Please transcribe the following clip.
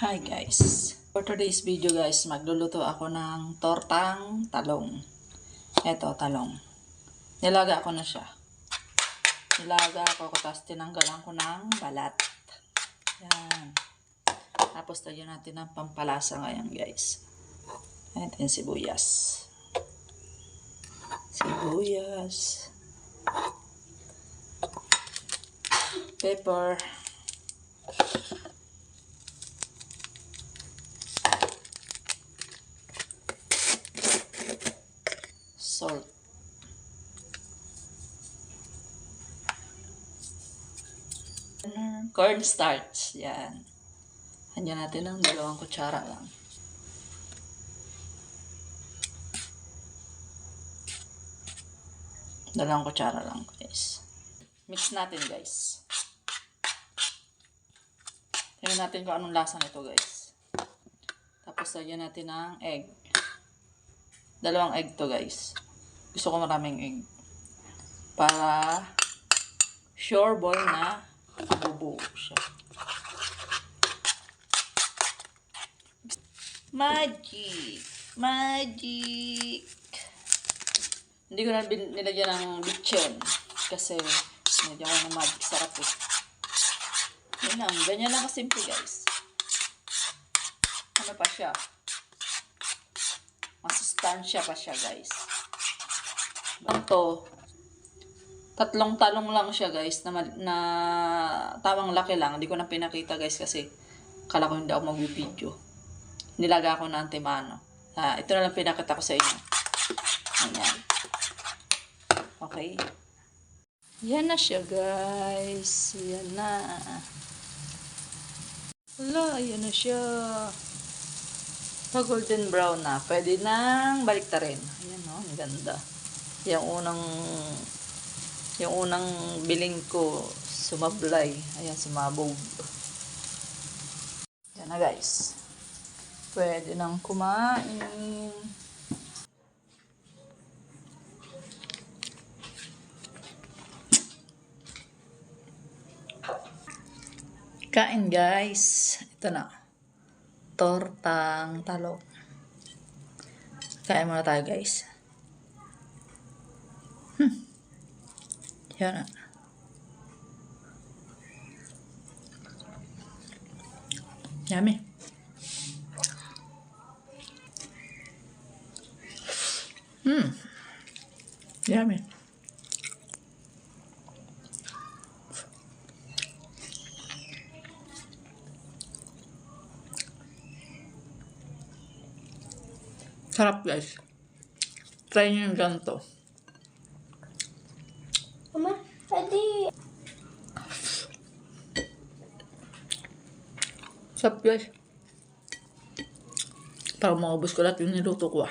Hi guys! For today's video guys, magluluto ako ng tortang talong. Eto, talong. Nilaga ko na siya. Nilaga ko, tapos tinanggalan ko ng balat. Yan. Tapos lagyan natin ng pampalasa ngayon guys. Ito yung sibuyas. Sibuyas. Pepper. Salt. Cornstarch. Yan. Hanyan natin ng 2 kutsara lang. Dalawang kutsara lang guys. Mix natin guys. Tingnan natin kung anong lasa nito guys. Tapos lagyan natin ng egg. 2 egg to guys. Gusto ko maraming egg. Para sure ball na bubuo siya. Magic! Magic! Hindi ko na nilagyan ng bitchin. Kasi nilagyan ko ng magic. Sarap eh. Yan lang. Ganyan lang kasimple guys. Ano pa siya? Masustansya pa siya guys. Ito, 3 talong lang siya guys na tawang laki lang. Hindi ko na pinakita guys kasi kala ko hindi ako mag-video. Nilaga ko na antimano. Ito na lang pinakita ko sa inyo. Ayan. Okay. Yan na siya guys. Yan na. Wala, yan na siya. Pag golden brown na, pwede nang baliktarin. Ayan o, ang ganda. Yung unang biling ko, sumablay. Ayan, sumabog. Yan na guys. Pwede nang kumain. Kain guys. Ito na. Tortang talong. Kain muna tayo guys. Yan na. Yummy. Yummy. Sarap guys. Try nyo yung ganito. Mama, pwede. Sarap guys. Para maubos ko lahat yung niluto ko